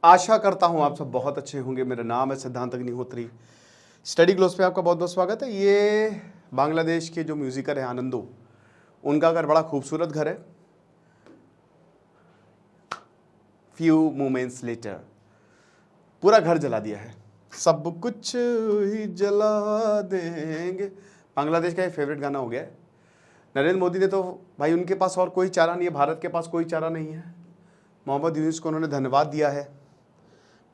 आशा करता हूं आप सब बहुत अच्छे होंगे। मेरा नाम है सिद्धांत अग्निहोत्री। स्टडी ग्लोस पे आपका बहुत बहुत स्वागत है। ये बांग्लादेश के जो म्यूजिकर हैं आनंदो, उनका घर बड़ा खूबसूरत घर है। फ्यू मोमेंट्स लेटर पूरा घर जला दिया है, सब कुछ ही जला देंगे। बांग्लादेश का ये फेवरेट गाना हो गया है। नरेंद्र मोदी ने तो भाई, उनके पास और कोई चारा नहीं है, भारत के पास कोई चारा नहीं है। मोहम्मद यूनुस को उन्होंने धन्यवाद दिया है,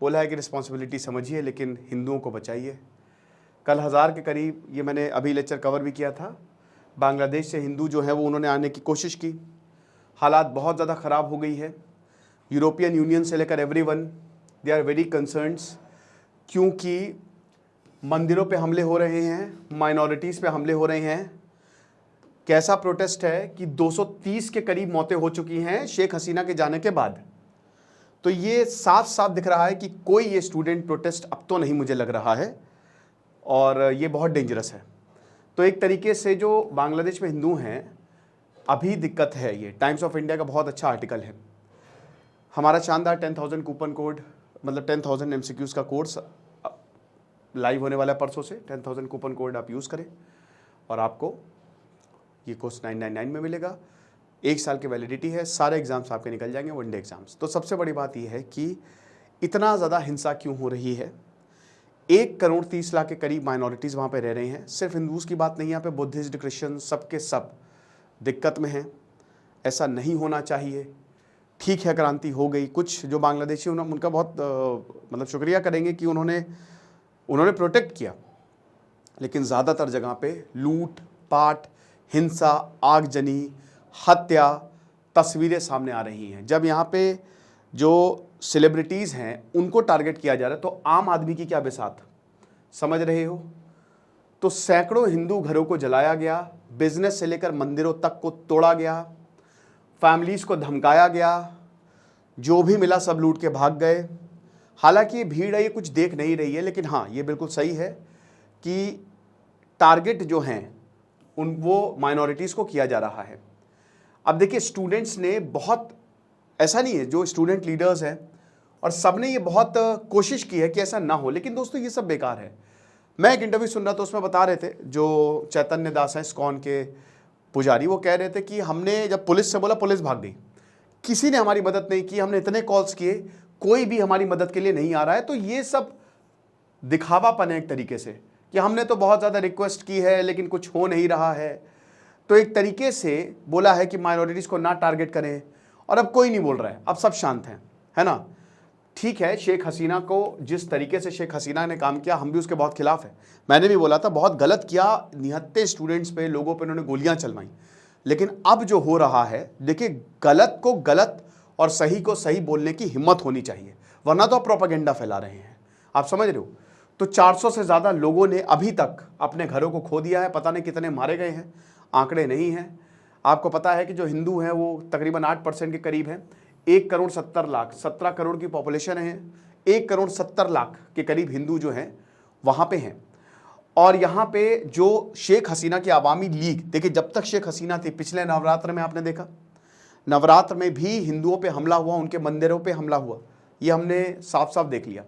बोला है कि रिस्पॉन्सिबिलिटी समझिए लेकिन हिंदुओं को बचाइए। कल 1000 के करीब, ये मैंने अभी लेक्चर कवर भी किया था, बांग्लादेश से हिंदू जो है वो उन्होंने आने की कोशिश की। हालात बहुत ज़्यादा ख़राब हो गई है। यूरोपियन यूनियन से लेकर everyone they are very concerns, क्योंकि मंदिरों पे हमले हो रहे हैं, माइनॉरिटीज़ पे हमले हो रहे हैं। कैसा प्रोटेस्ट है कि 230 के करीब मौतें हो चुकी हैं शेख हसीना के जाने के बाद। तो ये साफ साफ दिख रहा है कि कोई ये स्टूडेंट प्रोटेस्ट अब तो नहीं मुझे लग रहा है, और ये बहुत डेंजरस है। तो एक तरीके से जो बांग्लादेश में हिंदू हैं अभी दिक्कत है। ये टाइम्स ऑफ इंडिया का बहुत अच्छा आर्टिकल है। हमारा शानदार 10,000 कूपन कोड, मतलब 10,000 MCQs का कोर्स लाइव होने वाला है परसों से। 10,000 कूपन कोड आप यूज़ करें और आपको ये कोर्स 999 में मिलेगा। 1 साल की वैलिडिटी है, सारे एग्जाम्स आपके निकल जाएंगे, 1 डे एग्जाम्स। तो सबसे बड़ी बात यह है कि इतना ज़्यादा हिंसा क्यों हो रही है। 1 करोड़ 30 लाख के करीब माइनॉरिटीज़ वहाँ पे रह रहे हैं। सिर्फ हिंदूज़ की बात नहीं, यहाँ पे बुद्धिस्ट, क्रिश्चियन, सबके सब दिक्कत में हैं। ऐसा नहीं होना चाहिए। ठीक है, क्रांति हो गई, कुछ जो बांग्लादेशी उनका बहुत मतलब शुक्रिया करेंगे कि उन्होंने प्रोटेक्ट किया, लेकिन ज़्यादातर जगह पे लूट पाट, हिंसा, आगजनी, हत्या, तस्वीरें सामने आ रही हैं। जब यहाँ पे जो सेलिब्रिटीज़ हैं उनको टारगेट किया जा रहा है, तो आम आदमी की क्या बिसात, समझ रहे हो। तो सैकड़ों हिंदू घरों को जलाया गया, बिजनेस से लेकर मंदिरों तक को तोड़ा गया, फैमिलीज़ को धमकाया गया, जो भी मिला सब लूट के भाग गए। हालांकि ये भीड़ है, ये कुछ देख नहीं रही है, लेकिन हाँ ये बिल्कुल सही है कि टारगेट जो हैं वो माइनॉरिटीज़ को किया जा रहा है। अब देखिए, स्टूडेंट्स ने बहुत, ऐसा नहीं है, जो स्टूडेंट लीडर्स हैं और सब ने ये बहुत कोशिश की है कि ऐसा ना हो, लेकिन दोस्तों ये सब बेकार है। मैं एक इंटरव्यू सुन रहा था, उसमें बता रहे थे जो चैतन्य दास हैं इस्कॉन के पुजारी, वो कह रहे थे कि हमने जब पुलिस से बोला, पुलिस भाग गई, किसी ने हमारी मदद नहीं की, हमने इतने कॉल्स किए, कोई भी हमारी मदद के लिए नहीं आ रहा है। तो ये सब दिखावापन है एक तरीके से, कि हमने तो बहुत ज़्यादा रिक्वेस्ट की है लेकिन कुछ हो नहीं रहा है। तो एक तरीके से बोला है कि माइनॉरिटीज़ को ना टारगेट करें, और अब कोई नहीं बोल रहा है, अब सब शांत हैं, है ना। ठीक है, शेख हसीना को जिस तरीके से शेख हसीना ने काम किया, हम भी उसके बहुत खिलाफ हैं। मैंने भी बोला था बहुत गलत किया, निहत्थे स्टूडेंट्स पे, लोगों पे उन्होंने गोलियां चलवाई। लेकिन अब जो हो रहा है, देखिए, गलत को गलत और सही को सही बोलने की हिम्मत होनी चाहिए, वरना तो आप प्रोपेगेंडा फैला रहे हैं। आप समझ रहे हो। तो 400 से ज़्यादा लोगों ने अभी तक अपने घरों को खो दिया है, पता नहीं कितने मारे गए हैं, आंकड़े नहीं हैं। आपको पता है कि जो हिंदू हैं वो तकरीबन 8% के करीब हैं। 1 करोड़ 70 लाख, 17 करोड़ की पॉपुलेशन है, 1 करोड़ 70 लाख के करीब हिंदू जो हैं वहाँ पे हैं। और यहाँ पे जो शेख हसीना की आवामी लीग, देखिए जब तक शेख हसीना थी, पिछले नवरात्र में आपने देखा, नवरात्र में भी हिंदुओं पे हमला हुआ, उनके मंदिरों पे हमला हुआ, ये हमने साफ साफ देख लिया।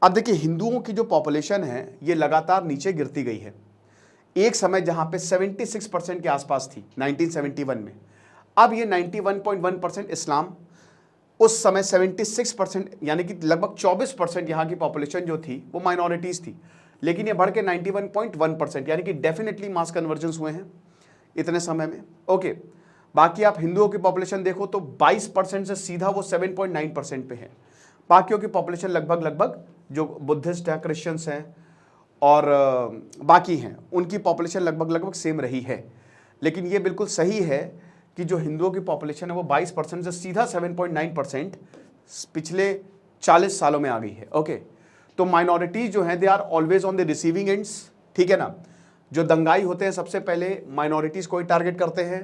अब देखिए, हिंदुओं की जो पॉपुलेशन है ये लगातार नीचे गिरती गई है। एक समय जहाँ पे 76% के आसपास थी 1971 में, अब ये 91.1% इस्लाम। उस समय 76%, यानी कि लगभग 24% यहाँ की पॉपुलेशन जो थी वो माइनॉरिटीज़ थी, लेकिन ये बढ़ के 91.1%, यानी कि डेफिनेटली मास कन्वर्जेंस हुए हैं इतने समय में। ओके, बाकी आप हिंदुओं की पॉपुलेशन देखो तो 22% से सीधा वो 7.9% पे है। बाकियों की पॉपुलेशन लगभग जो बुद्धिस्ट हैं, क्रिश्चियंस हैं और बाकी हैं, उनकी पॉपुलेशन लगभग सेम रही है। लेकिन ये बिल्कुल सही है कि जो हिंदुओं की पॉपुलेशन है वो 22% से सीधा 7.9% पिछले 40 सालों में आ गई है। ओके, तो माइनॉरिटीज जो हैं they are always on the receiving ends, ठीक है ना। जो दंगाई होते हैं सबसे पहले माइनॉरिटीज़ को ही टारगेट करते हैं।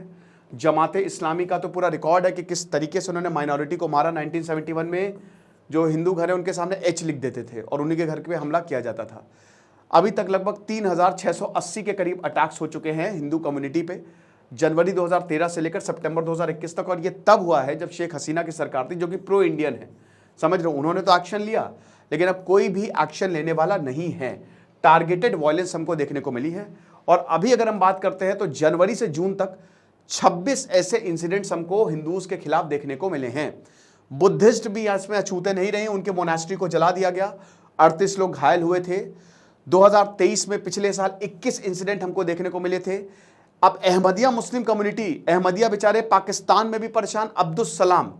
जमाते इस्लामी का तो पूरा रिकॉर्ड है कि किस तरीके से उन्होंने माइनॉरिटी को मारा। 1971 में जो हिंदू घर है उनके सामने एच लिख देते थे और उन्हीं के घर पे हमला किया जाता था। अभी तक लगभग 3680 के करीब अटैक्स हो चुके हैं हिंदू कम्युनिटी पे, जनवरी 2013 से लेकर सितंबर 2021 तक। और ये तब हुआ है जब शेख हसीना की सरकार थी, जो कि प्रो इंडियन है। समझ रहे हो, उन्होंने तो एक्शन लिया लेकिन अब कोई भी एक्शन लेने वाला नहीं है। टारगेटेड वायलेंस हमको देखने को मिली है। और अभी अगर हम बात करते हैं तो जनवरी से जून तक 26 ऐसे इंसिडेंट्स हमको हिंदूज के खिलाफ देखने को मिले हैं। बुद्धिस्ट भी इसमें अछूते नहीं रहे, उनके मोनास्ट्री को जला दिया गया, 38 लोग घायल हुए थे। 2023 में पिछले साल 21 इंसिडेंट हमको देखने को मिले थे। अब अहमदिया मुस्लिम कम्युनिटी, अहमदिया बेचारे पाकिस्तान में भी परेशान। अब्दुल सलाम,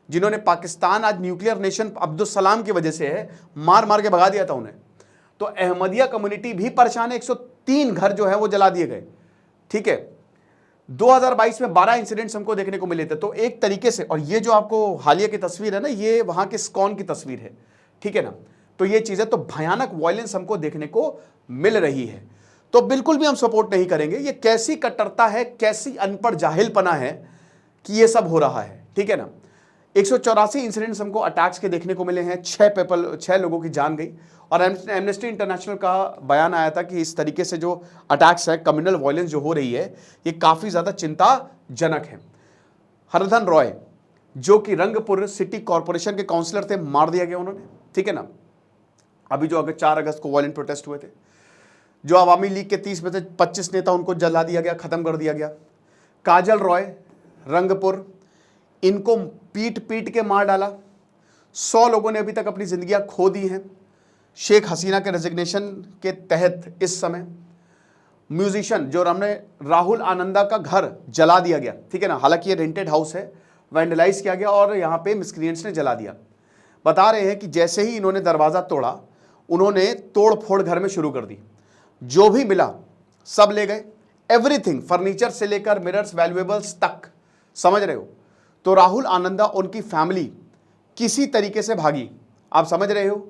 जिन्होंने पाकिस्तान आज न्यूक्लियर नेशन अब्दुल सलाम की वजह से है, मार मार के भगा दिया था उन्हें, तो अहमदिया कम्युनिटी भी परेशान है। 103 घर जो है वो जला दिए गए। ठीक है, 2022 में 12 इंसिडेंट्स हमको देखने को मिले थे। तो एक तरीके से, और ये जो आपको हालिया की तस्वीर है ना, ये वहां के स्कॉन की तस्वीर है, ठीक है ना। तो ये चीजें, तो भयानक वायलेंस हमको देखने को मिल रही है। तो बिल्कुल भी हम सपोर्ट नहीं करेंगे। ये कैसी कट्टरता है, कैसी अनपढ़ जाहिलपना है कि ये सब हो रहा है, ठीक है ना। 184 इंसिडेंट्स हमको अटैक्स के देखने को मिले हैं, 6 लोगों की जान गई। और एमनेस्टी इंटरनेशनल का बयान आया था कि इस तरीके से जो अटैक्स है, कम्युनल वायलेंस जो हो रही है, ये काफ़ी ज़्यादा चिंताजनक है। हरधन रॉय, जो कि रंगपुर सिटी कॉरपोरेशन के काउंसलर थे, मार दिया गया उन्होंने, ठीक है ना। अभी जो 4 अगस्त को वायलेंट प्रोटेस्ट हुए थे, जो अवामी लीग के 30 में से 25 नेता, उनको जला दिया गया, ख़त्म कर दिया गया। काजल रॉय, रंगपुर, इनको पीट पीट के मार डाला। 100 लोगों ने अभी तक अपनी जिंदगियां खो दी हैं शेख हसीना के रेजिग्नेशन के तहत। इस समय म्यूजिशियन जो हमने राहुल आनंदा का घर जला दिया गया, ठीक है ना। हालांकि ये रेंटेड हाउस है, वैंडलाइज किया गया और यहाँ पे मिस्क्रिएंट्स ने जला दिया। बता रहे हैं कि जैसे ही इन्होंने दरवाज़ा तोड़ा, उन्होंने तोड़ फोड़ घर में शुरू कर दी। जो भी मिला सब ले गए, एवरीथिंग, फर्नीचर से लेकर मिरर्स, वैल्यूएबल्स तक, समझ रहे हो। तो राहुल आनंदा, उनकी फैमिली किसी तरीके से भागी, आप समझ रहे हो।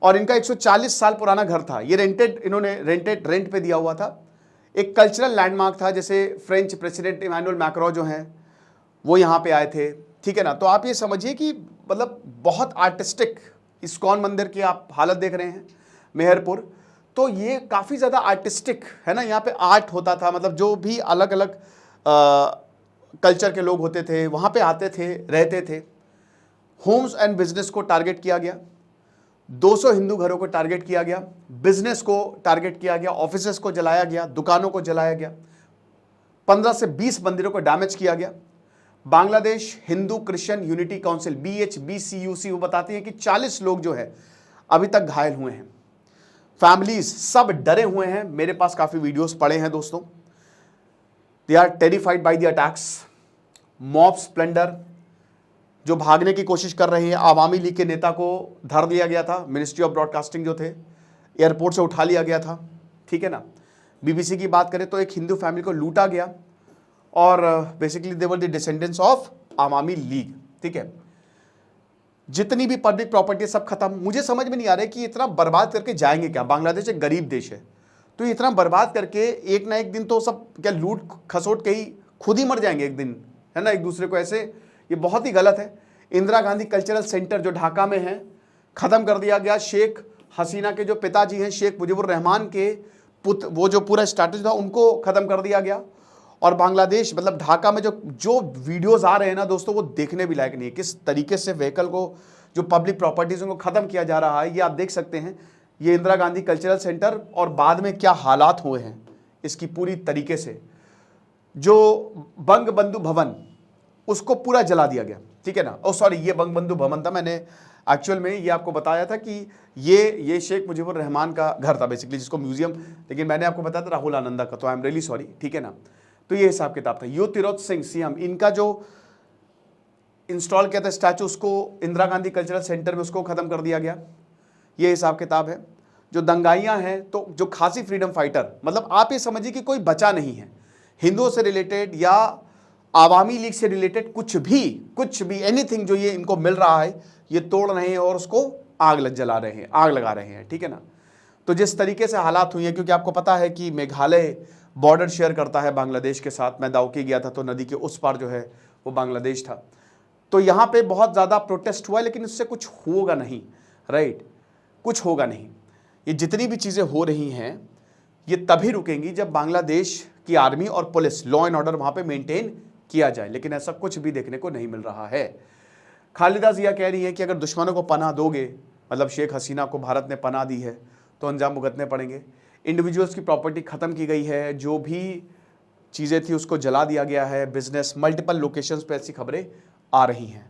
और इनका 140 साल पुराना घर था, ये इन्होंने रेंट पे दिया हुआ था। एक कल्चरल लैंडमार्क था, जैसे फ्रेंच प्रेसिडेंट इमैनुअल मैक्रो जो हैं वो यहाँ पे आए थे, ठीक है ना। तो आप ये समझिए कि मतलब बहुत आर्टिस्टिक, इस्कॉन मंदिर की आप हालत देख रहे हैं मेहरपुर, तो ये काफ़ी ज़्यादा आर्टिस्टिक है ना। यहाँ पे आर्ट होता था, मतलब जो भी अलग अलग कल्चर के लोग होते थे वहाँ पे आते थे, रहते थे। होम्स एंड बिजनेस को टारगेट किया गया, 200 हिंदू घरों को टारगेट किया गया, बिजनेस को टारगेट किया गया, ऑफिसेस को जलाया गया, दुकानों को जलाया गया, 15 से 20 मंदिरों को डैमेज किया गया। Bangladesh Hindu Christian unity council BHBCUC वो बताती है कि 40 लोग जो है अभी तक घायल हुए हैं। फैमिलीज सब डरे हुए हैं। मेरे पास काफ़ी वीडियोस पड़े हैं दोस्तों। They are terrified by the attacks. Mob splendour, जो भागने की कोशिश कर रहे हैं, आवामी लीग के नेता को धर दिया गया था, मिनिस्ट्री ऑफ ब्रॉडकास्टिंग जो थे, एयरपोर्ट से उठा लिया गया था, ठीक है ना। BBC की बात करें तो एक हिंदू फैमिली को लूटा गया और basically they were the descendants of Awami league, ठीक है। जितनी भी पब्लिक प्रॉपर्टी सब खत्म। मुझे समझ में नहीं आ रहा है कि इतना बर्बाद करके जाएंगे क्या। बांग्लादेश एक गरीब देश है, तो इतना बर्बाद करके एक ना एक दिन तो सब क्या लूट खसोट के ही खुद ही मर जाएंगे एक दिन, है ना, एक दूसरे को ऐसे। ये बहुत ही गलत है। इंदिरा गांधी कल्चरल सेंटर जो ढाका में है, ख़त्म कर दिया गया। शेख हसीना के जो पिताजी हैं, शेख मुजीबुर रहमान के पुत्र, वो जो पूरा स्ट्रैटेजी था उनको ख़त्म कर दिया गया। और बांग्लादेश, मतलब ढाका में जो वीडियोस आ रहे हैं ना दोस्तों, वो देखने भी लायक नहीं है। किस तरीके से व्हीकल को, जो पब्लिक प्रॉपर्टीज़ को ख़त्म किया जा रहा है, ये आप देख सकते हैं। ये इंदिरा गांधी कल्चरल सेंटर, और बाद में क्या हालात हुए हैं इसकी पूरी तरीके से। जो बंग बंधु भवन, उसको पूरा जला दिया गया, ठीक है ना। ओ सॉरी, ये बंग बंधु भवन था। मैंने एक्चुअल में ये आपको बताया था कि ये शेख मुजीबुर रहमान का घर था बेसिकली, जिसको म्यूजियम, लेकिन मैंने आपको बताया था राहुल आनंदा का, तो आई एम रियली सॉरी, ठीक है ना। तो ये हिसाब किताब था। ज्योतिरोत सिंह सीएम, इनका जो इंस्टॉल किया था स्टैचू, उसको इंदिरा गांधी कल्चरल सेंटर में उसको खत्म कर दिया गया। ये हिसाब किताब है। जो दंगाइयाँ हैं, तो जो खासी फ्रीडम फाइटर, मतलब आप ये समझिए कि कोई बचा नहीं है हिंदुओं से रिलेटेड या आवामी लीग से रिलेटेड, कुछ भी एनीथिंग जो ये इनको मिल रहा है, ये तोड़ रहे हैं और उसको आग लगा रहे हैं, ठीक है ना। तो जिस तरीके से हालात हुई हैं, क्योंकि आपको पता है कि मेघालय बॉर्डर शेयर करता है बांग्लादेश के साथ। मैं दावकी गया था तो नदी के उस पार जो है वो बांग्लादेश था। तो यहाँ पे बहुत ज़्यादा प्रोटेस्ट हुआ, लेकिन इससे कुछ होगा नहीं, राइट, कुछ होगा नहीं। ये जितनी भी चीज़ें हो रही हैं, ये तभी रुकेंगी जब बांग्लादेश की आर्मी और पुलिस, लॉ एंड ऑर्डर वहाँ पे मेंटेन किया जाए, लेकिन ऐसा कुछ भी देखने को नहीं मिल रहा है। खालिदा जिया कह रही हैं कि अगर दुश्मनों को पनाह दोगे, मतलब शेख हसीना को भारत ने पनाह दी है, तो अंजाम भुगतने पड़ेंगे। इंडिविजुअल्स की प्रॉपर्टी ख़त्म की गई है, जो भी चीज़ें थी उसको जला दिया गया है, बिजनेस, मल्टीपल लोकेशंस पे ऐसी खबरें आ रही हैं।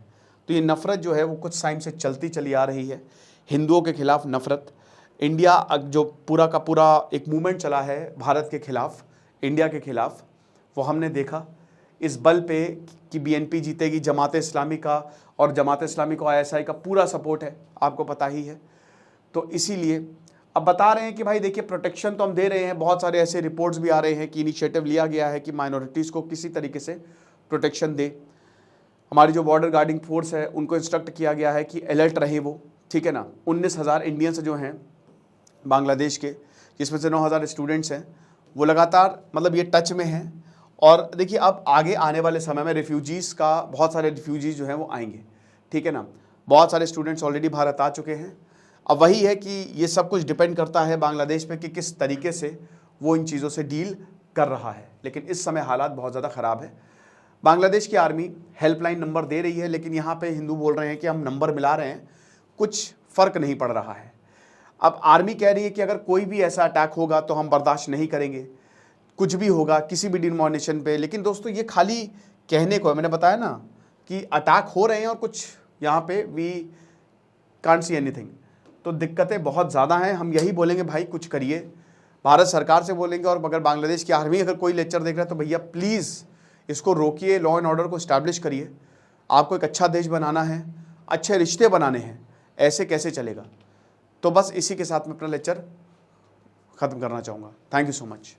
तो ये नफ़रत जो है वो कुछ टाइम से चलती चली आ रही है, हिंदुओं के खिलाफ नफ़रत। इंडिया जो पूरा का पूरा एक मूवमेंट चला है भारत के खिलाफ, इंडिया के खिलाफ, वो हमने देखा इस बल पे कि बीएनपी जीतेगी, जमात इस्लामी का, और जमात इस्लामी को आईएसआई का पूरा सपोर्ट है, आपको पता ही है। तो इसीलिए अब बता रहे हैं कि भाई देखिए प्रोटेक्शन तो हम दे रहे हैं, बहुत सारे ऐसे रिपोर्ट्स भी आ रहे हैं कि इनिशिएटिव लिया गया है कि माइनॉरिटीज़ को किसी तरीके से प्रोटेक्शन दे। हमारी जो बॉर्डर गार्डिंग फोर्स है उनको इंस्ट्रक्ट किया गया है कि अलर्ट रहे वो, ठीक है ना। 19,000 इंडियंस जो हैं बांग्लादेश के, जिसमें से 9,000 स्टूडेंट्स हैं, वो लगातार मतलब ये टच में हैं। और देखिए अब आगे आने वाले समय में रिफ्यूजीज़ का, बहुत सारे रिफ्यूजीज़ जो हैं वो आएंगे, ठीक है ना। बहुत सारे स्टूडेंट्स ऑलरेडी भारत आ चुके हैं। अब वही है कि ये सब कुछ डिपेंड करता है बांग्लादेश पे कि किस तरीके से वो इन चीज़ों से डील कर रहा है। लेकिन इस समय हालात बहुत ज़्यादा ख़राब है। बांग्लादेश की आर्मी हेल्पलाइन नंबर दे रही है, लेकिन यहाँ पे हिंदू बोल रहे हैं कि हम नंबर मिला रहे हैं, कुछ फ़र्क नहीं पड़ रहा है। अब आर्मी कह रही है कि अगर कोई भी ऐसा अटैक होगा तो हम बर्दाश्त नहीं करेंगे, कुछ भी होगा किसी भी डिनोमिनेशन पे। लेकिन दोस्तों ये खाली कहने को है, मैंने बताया ना कि अटैक हो रहे हैं और कुछ यहाँ पे वी कांट सी एनीथिंग। तो दिक्कतें बहुत ज़्यादा हैं। हम यही बोलेंगे भाई कुछ करिए, भारत सरकार से बोलेंगे। और अगर बांग्लादेश की आर्मी अगर कोई लेक्चर देख रहा है तो भैया प्लीज़ इसको रोकिए, लॉ एंड ऑर्डर को इस्टेब्लिश करिए। आपको एक अच्छा देश बनाना है, अच्छे रिश्ते बनाने हैं, ऐसे कैसे चलेगा। तो बस इसी के साथ मैं अपना लेक्चर ख़त्म करना चाहूँगा। Thank you so much.